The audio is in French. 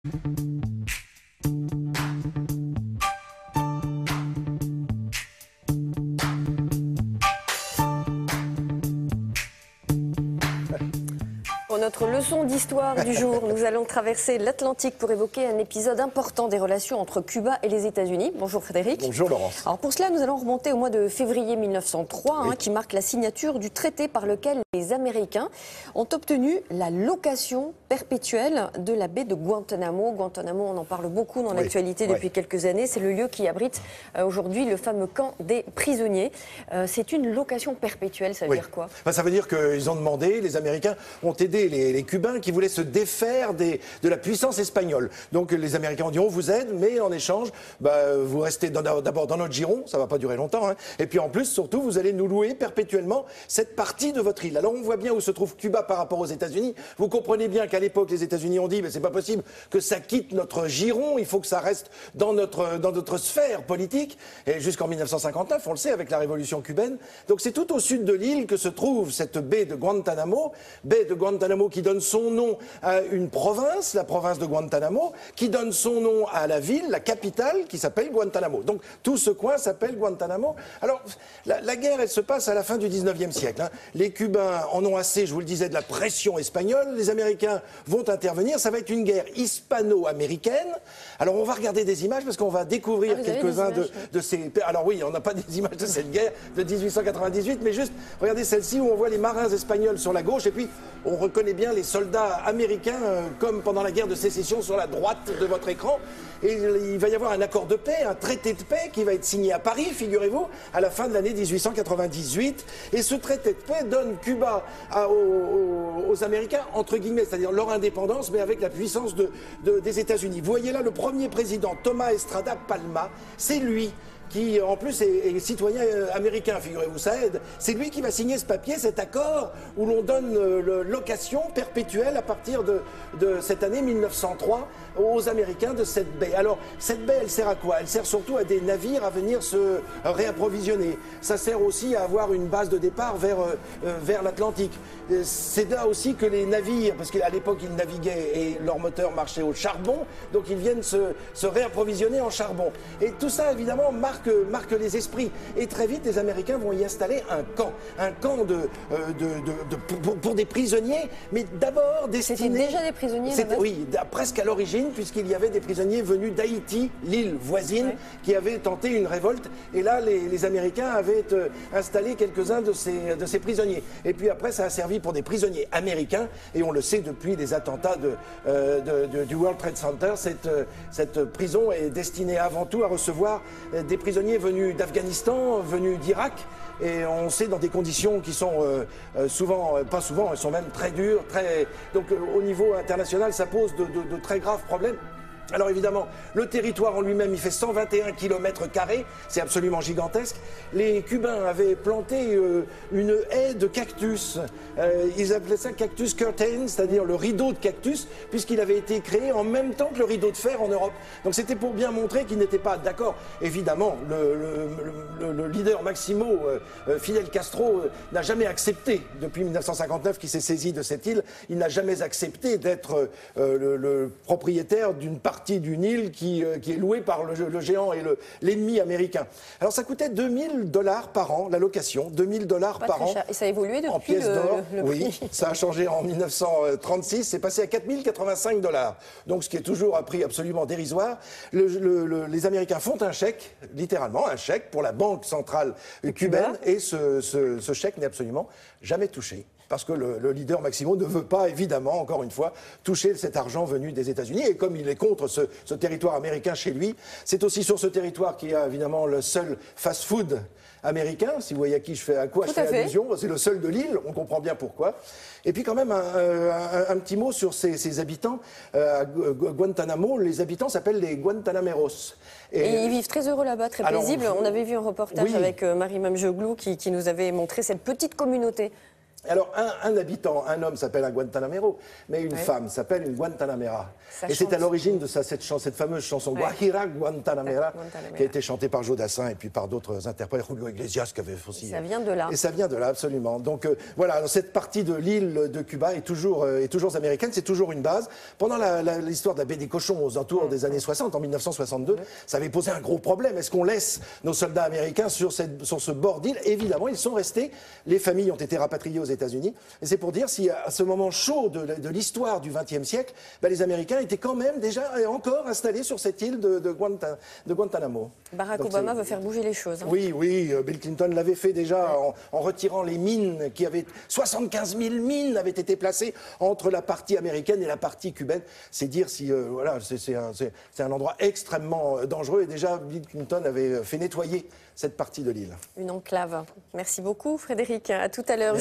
Pour notre leçon d'histoire du jour, nous allons traverser l'Atlantique pour évoquer un épisode important des relations entre Cuba et les États-Unis. Bonjour Frédéric. Bonjour Laurence. Alors pour cela, nous allons remonter au mois de février 1903, oui. Qui marque la signature du traité par lequel les Américains ont obtenu la location perpétuelle de la baie de Guantanamo. Guantanamo, on en parle beaucoup dans l'actualité depuis quelques années. C'est le lieu qui abrite aujourd'hui le fameux camp des prisonniers. C'est une location perpétuelle, ça veut dire quoi? Ça veut dire qu'ils ont demandé, les Américains ont aidé les Cubains qui voulaient se défaire de la puissance espagnole. Donc les Américains ont dit on vous aide, mais en échange, vous restez d'abord dans notre giron, ça ne va pas durer longtemps, et puis en plus, surtout, vous allez nous louer perpétuellement cette partie de votre île. Alors on voit bien où se trouve Cuba par rapport aux États-Unis. Vous comprenez bien qu'à l'époque, les États-Unis ont dit c'est pas possible que ça quitte notre giron, il faut que ça reste dans notre sphère politique. Et jusqu'en 1959, on le sait, avec la révolution cubaine. Donc c'est tout au sud de l'île que se trouve cette baie de Guantanamo qui donne son nom à une province, la province de Guantanamo, qui donne son nom à la ville, la capitale, qui s'appelle Guantanamo. Donc tout ce coin s'appelle Guantanamo. Alors la guerre, elle se passe à la fin du 19e siècle. Les Cubains en ont assez, je vous le disais, de la pression espagnole. Les Américains vont intervenir. Ça va être une guerre hispano-américaine. Alors on va regarder des images parce qu'on va découvrir quelques-uns de ces... Alors oui, on n'a pas des images de cette guerre de 1898, mais juste regardez celle-ci où on voit les marins espagnols sur la gauche et puis on reconnaît bien les soldats américains comme pendant la guerre de sécession sur la droite de votre écran. Et il va y avoir un accord de paix, un traité de paix qui va être signé à Paris, figurez-vous, à la fin de l'année 1898. Et ce traité de paix donne Cuba aux Américains, entre guillemets, c'est-à-dire leur indépendance, mais avec la puissance des États-Unis. Vous voyez là le premier président, Thomas Estrada Palma, c'est lui qui en plus est citoyen américain, figurez-vous, ça aide. C'est lui qui va signer ce papier, cet accord où l'on donne location perpétuelle à partir de cette année 1903 aux Américains de cette baie. Alors, cette baie, elle sert à quoi? Elle sert surtout à des navires à venir se réapprovisionner. Ça sert aussi à avoir une base de départ vers l'Atlantique. C'est là aussi que les navires, parce qu'à l'époque, ils naviguaient et leur moteur marchait au charbon, donc ils viennent se réapprovisionner en charbon. Et tout ça, évidemment, marque les esprits. Et très vite, les Américains vont y installer un camp pour des prisonniers, mais d'abord destiné... C'était déjà des prisonniers Oui, presque à l'origine, puisqu'il y avait des prisonniers venus d'Haïti, l'île voisine, qui avaient tenté une révolte. Et là, les Américains avaient installé quelques-uns de ces prisonniers. Et puis après, ça a servi pour des prisonniers américains. Et on le sait depuis les attentats du World Trade Center, cette prison est destinée avant tout à recevoir des prisonniers venus d'Afghanistan, venus d'Irak, et on sait dans des conditions qui sont pas souvent, elles sont même très dures, donc au niveau international, ça pose de très graves problèmes. Alors évidemment, le territoire en lui-même, il fait 121 km², c'est absolument gigantesque. Les Cubains avaient planté une haie de cactus. Ils appelaient ça cactus curtain, c'est-à-dire le rideau de cactus, puisqu'il avait été créé en même temps que le rideau de fer en Europe. Donc c'était pour bien montrer qu'ils n'étaient pas d'accord. Évidemment, le leader Maximo, Fidel Castro, n'a jamais accepté, depuis 1959 qu'il s'est saisi de cette île, il n'a jamais accepté d'être le propriétaire d'une partie d'une île qui est louée par le géant et l'ennemi américain. Alors ça coûtait $2000 par an, la location, $2000 par an. Et ça a évolué depuis en pièces d'or. Oui, prix. ça a changé en 1936, c'est passé à $4085. Donc ce qui est toujours un prix absolument dérisoire. Les Américains font un chèque, littéralement un chèque pour la banque centrale cubaine, et ce chèque n'est absolument jamais touché. Parce que le leader Maximo ne veut pas, évidemment, encore une fois, toucher cet argent venu des États-Unis. Et comme il est contre ce territoire américain chez lui, c'est aussi sur ce territoire qu'il y a évidemment le seul fast-food américain. Si vous voyez à quoi je fais allusion, c'est le seul de l'île, on comprend bien pourquoi. Et puis quand même un petit mot sur ses habitants. À Guantanamo, les habitants s'appellent les Guantanameros. Et ils vivent très heureux là-bas, très paisibles. On avait vu un reportage avec Marie Mamjeglou qui nous avait montré cette petite communauté. Alors, un habitant, un homme s'appelle un Guantanamero, mais une femme s'appelle une Guantanamera. Et c'est à l'origine de cette fameuse chanson Guajira Guantanamera, qui a été chantée par Jodassin et puis par d'autres interprètes, Julio Iglesias, qui avait aussi... Ça vient de là. Et ça vient de là, absolument. Donc voilà, cette partie de l'île de Cuba est toujours américaine, c'est toujours une base. Pendant l'histoire de la baie des Cochons, aux alentours des années 60, en 1962, ça avait posé un gros problème. Est-ce qu'on laisse nos soldats américains sur ce bord d'île? Évidemment, ils sont restés. Les familles ont été rapatriées aux États-Unis. Et c'est pour dire si à ce moment chaud de l'histoire du XXe siècle, les Américains étaient quand même déjà encore installés sur cette île de Guantanamo. Barack Obama veut faire bouger les choses. Oui, Bill Clinton l'avait fait déjà en retirant les mines qui avaient... 75 000 mines avaient été placées entre la partie américaine et la partie cubaine. C'est dire si... voilà, c'est un endroit extrêmement dangereux et déjà Bill Clinton avait fait nettoyer cette partie de l'île. Une enclave. Merci beaucoup Frédéric. À tout à l'heure.